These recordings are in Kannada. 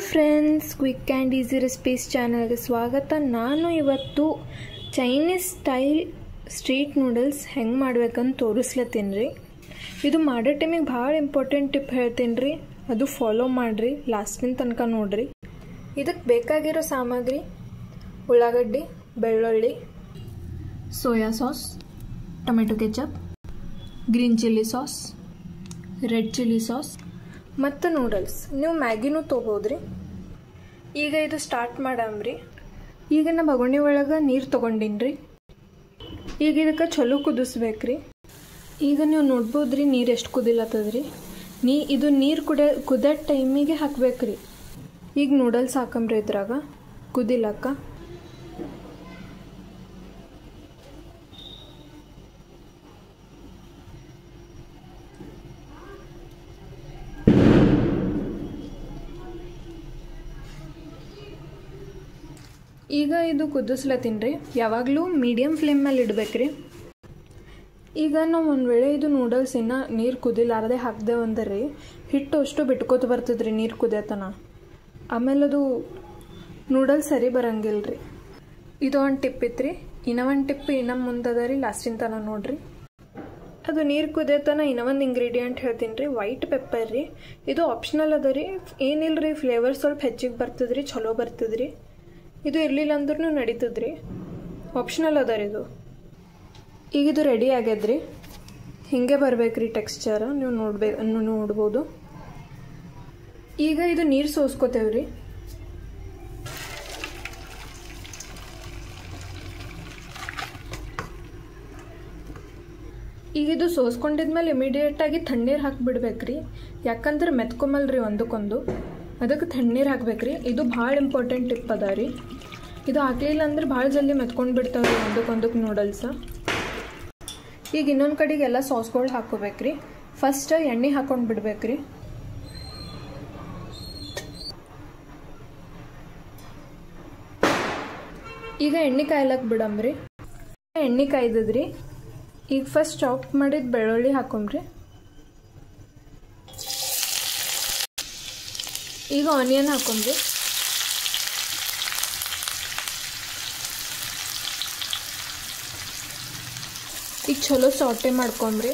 Friends, quick and easy recipes ಚಾನಲ್ಗೆ ಸ್ವಾಗತ. ನಾನು ಇವತ್ತು ಚೈನೀಸ್ ಸ್ಟೈಲ್ ಸ್ಟ್ರೀಟ್ ನೂಡಲ್ಸ್ ಹೆಂಗೆ ಮಾಡ್ಬೇಕಂತ ತೋರಿಸ್ಲತ್ತೀನಿ ರೀ. ಇದು ಮಾಡೋ ಟೈಮಿಗೆ ಭಾಳ ಇಂಪಾರ್ಟೆಂಟ್ ಟಿಪ್ ಹೇಳ್ತೀನಿ ರೀ, ಅದು ಫಾಲೋ ಮಾಡಿರಿ, ಲಾಸ್ಟಿನ ತನಕ ನೋಡಿರಿ. ಇದಕ್ಕೆ ಬೇಕಾಗಿರೋ ಸಾಮಗ್ರಿ: ಉಳ್ಳಾಗಡ್ಡಿ, ಬೆಳ್ಳುಳ್ಳಿ, soya sauce, tomato ketchup, green chilli sauce, red chilli sauce ಮತ್ತು ನೂಡಲ್ಸ್. ನೀವು ಮ್ಯಾಗಿನೂ ತೊಗೋದ್ರಿ. ಈಗ ಇದು ಸ್ಟಾರ್ಟ್ ಮಾಡಮ್ರಿ. ಈಗ ನಾ ಬಗೋಣಿ ಒಳಗೆ ನೀರು ತೊಗೊಂಡಿನಿ ರೀ. ಈಗ ಇದಕ್ಕೆ ಚಲೋ ಕುದಿಸ್ಬೇಕ್ರಿ. ಈಗ ನೀವು ನೋಡ್ಬೋದ್ರಿ ನೀರು ಎಷ್ಟು ಕುದಿಲತ್ತದ್ರಿ. ಇದು ನೀರು ಕುದಿಯೋ ಟೈಮಿಗೆ ಹಾಕ್ಬೇಕ್ರಿ. ಈಗ ನೂಡಲ್ಸ್ ಹಾಕಂಬ್ರಿ ಇದ್ರಾಗ ಕುದಿಲಕ್ಕ. ಈಗ ಇದು ಕುದಿಸ್ಲತ್ತೀನಿ ರೀ. ಯಾವಾಗಲೂ ಮೀಡಿಯಮ್ ಫ್ಲೇಮ್ ಮೇಲೆ ಇಡ್ಬೇಕ್ರಿ. ಈಗ ನಾವು ಒಂದು ವೇಳೆ ಇದು ನೂಡಲ್ಸ್ ಇನ್ನೂ ನೀರು ಕುದಿಲಾರದೆ ಹಾಕ್ದೇವು ಅಂದ್ರೆ ರೀ, ಹಿಟ್ಟು ಅಷ್ಟು ಬಿಟ್ಕೋತ ಬರ್ತದ್ರಿ ನೀರು ಕುದಿಯತನ. ಆಮೇಲೆ ಅದು ನೂಡಲ್ಸ್ ಸರಿ ಬರಂಗಿಲ್ಲ ರೀ. ಇದು ಒಂದು ಟಿಪ್ ಇತ್ತು ರೀ. ಒಂದು ಟಿಪ್ ಮುಂದದ ರೀ, ಲಾಸ್ಟಿನ ತನಕ ನೋಡ್ರಿ. ಅದು ನೀರು ಕುದಿಯತನ ಇನ್ನೊಂದು ಇಂಗ್ರೀಡಿಯೆಂಟ್ ಹೇಳ್ತೀನಿ ರೀ, ವೈಟ್ ಪೆಪ್ಪರ್ ರೀ. ಇದು ಆಪ್ಷನಲ್ ಅದ ರೀ, ಏನಿಲ್ಲ ರೀ, ಫ್ಲೇವರ್ ಸ್ವಲ್ಪ ಹೆಚ್ಚಿಗೆ ಬರ್ತದ್ರಿ, ಚಲೋ ಬರ್ತದ್ರಿ. ಇದು ಇರಲಿಲ್ಲ ಅಂದ್ರೂ ನಡೀತದ್ರಿ, ಆಪ್ಷನಲ್ ಅದ ರೀ ಇದು. ಈಗ ಇದು ರೆಡಿ ಆಗ್ಯದ್ರಿ. ಹಿಂಗೆ ಬರ್ಬೇಕ್ರಿ ಟೆಕ್ಸ್ಚರ್, ನೀವು ನೋಡ್ಬೋದು. ಈಗ ಇದು ನೀರು ಸೋಸ್ಕೋತೇವ್ರಿ. ಈಗ ಇದು ಸೋಸ್ಕೊಂಡಿದ್ಮೇಲೆ ಇಮಿಡಿಯೇಟಾಗಿ ತಣ್ಣೀರು ಹಾಕಿಬಿಡ್ಬೇಕ್ರಿ. ಯಾಕಂದ್ರೆ ಮೆತ್ಕೊಂಬಲ್ರಿ ಒಂದಕ್ಕೊಂದು, ಅದಕ್ಕೆ ತಣ್ಣೀರು ಹಾಕ್ಬೇಕ್ರಿ. ಇದು ಭಾಳ ಇಂಪಾರ್ಟೆಂಟ್ ಟಿಪ್ ಅದ ರೀ. ಇದು ಹಾಕಲಿಲ್ಲ ಅಂದ್ರೆ ಭಾಳ ಜಲ್ದಿ ಮೆತ್ಕೊಂಡು ಬಿಡ್ತಾವ್ರಿ ಒಂದಕ್ಕೊಂದಕ್ಕೆ ನೂಡಲ್ಸ್. ಈಗ ಇನ್ನೊಂದು ಕಡೆಗೆ ಎಲ್ಲ ಸಾಸ್ಗಳು ಹಾಕೋಬೇಕ್ರಿ. ಫಸ್ಟ್ ಎಣ್ಣೆ ಹಾಕೊಂಡು ಬಿಡ್ಬೇಕ್ರಿ. ಈಗ ಎಣ್ಣೆ ಕಾಯ್ಲಕ್ಕೆ ಬಿಡಮ್ರಿ. ಎಣ್ಣೆ ಕಾಯ್ದದ್ರಿ. ಈಗ ಫಸ್ಟ್ ಚಾಪ್ ಮಾಡಿದ ಬೆಳ್ಳುಳ್ಳಿ ಹಾಕೊಂಬ್ರಿ. ಈಗ ಆನಿಯನ್ ಹಾಕೊಂಡ್ರಿ. ಈಗ ಚಲೋ ಸಾಟೆ ಮಾಡ್ಕೊಂಬ್ರಿ.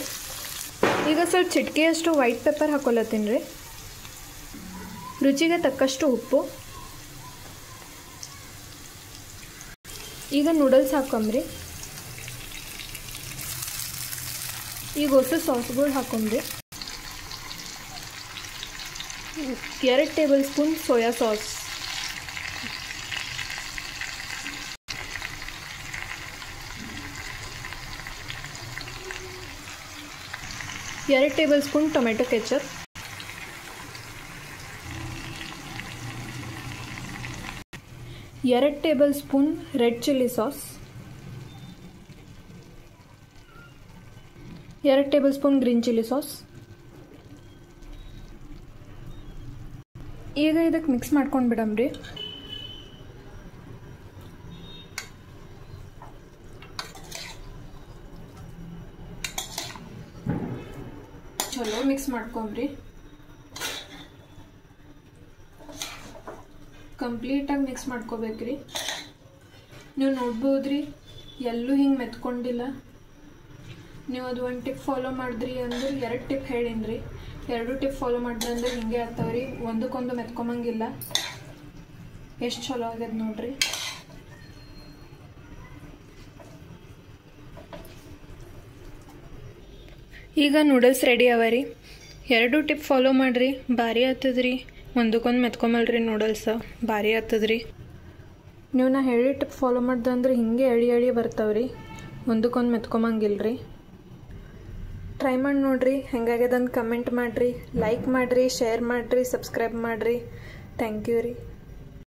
ಈಗ ಸ್ವಲ್ಪ ಚಿಟಿಕೆಯಷ್ಟು ವೈಟ್ ಪೆಪ್ಪರ್ ಹಾಕೊಲತ್ತೀನಿ ರೀ. ರುಚಿಗೆ ತಕ್ಕಷ್ಟು ಉಪ್ಪು. ಈಗ ನೂಡಲ್ಸ್ ಹಾಕೊಂಬ್ರಿ. ಈಗ ಹೊಸ ಸಾಸ್ಗಳು ಹಾಕೊಂಬ್ರಿ. 2 table spoon soya sauce, 2 table spoon tomato ketchup, 2 table spoon red chilli sauce, 2 table spoon green chilli sauce. ಈಗ ಇದಕ್ಕೆ ಮಿಕ್ಸ್ ಮಾಡ್ಕೊಂಡು ಬಿಡಮ್ರಿ. ಚಲೋ ಮಿಕ್ಸ್ ಮಾಡ್ಕೊಂಬ್ರಿ. ಕಂಪ್ಲೀಟಾಗಿ ಮಿಕ್ಸ್ ಮಾಡ್ಕೋಬೇಕ್ರಿ. ನೀವು ನೋಡ್ಬೋದ್ರಿ, ಎಲ್ಲೂ ಹಿಂಗೆ ಮೆತ್ಕೊಂಡಿಲ್ಲ. ನೀವು ಅದು ಒಂದು ಟಿಪ್ ಫಾಲೋ ಮಾಡಿದ್ರಿ ಅಂದ್ರೆ, 2 ಟಿಪ್ ಹೇಳೀನಿ ರೀ, 2 ಟಿಪ್ ಫಾಲೋ ಮಾಡಿದ್ರಿ ಅಂದ್ರೆ ಹಿಂಗೆ ಆಗ್ತಾವ್ರಿ, ಒಂದಕ್ಕೊಂದು ಮೆತ್ಕೊಂಬಂಗಿಲ್ಲ. ಎಷ್ಟು ಚಲೋ ಆಗ್ಯದ ನೋಡ್ರಿ. ಈಗ ನೂಡಲ್ಸ್ ರೆಡಿ ಅವ ರೀ. 2 ಟಿಪ್ ಫಾಲೋ ಮಾಡಿರಿ, ಭಾರಿ ಆಗ್ತದ್ರಿ. ಒಂದಕ್ಕೊಂದು ಮೆತ್ಕೊಂಬಲ್ರಿ ನೂಡಲ್ಸ್, ಭಾರಿ ಆಗ್ತದ್ರಿ. ನೀವು ನಾ ಹೇಳಿ ಟಿಪ್ ಫಾಲೋ ಮಾಡ್ದಂದ್ರೆ ಹಿಂಗೆ ಎಳಿ ಬರ್ತಾವ್ರಿ, ಒಂದಕ್ಕೊಂದು ಮೆತ್ಕೊಂಬಂಗಿಲ್ರಿ. ಟ್ರೈ ಮಾಡಿ ನೋಡಿರಿ, ಹೆಂಗಾಗ್ಯದಂತ ಕಮೆಂಟ್ ಮಾಡಿರಿ, ಲೈಕ್ ಮಾಡಿರಿ, ಶೇರ್ ಮಾಡಿರಿ, ಸಬ್ಸ್ಕ್ರೈಬ್ ಮಾಡಿರಿ. ಥ್ಯಾಂಕ್ ಯು ರೀ.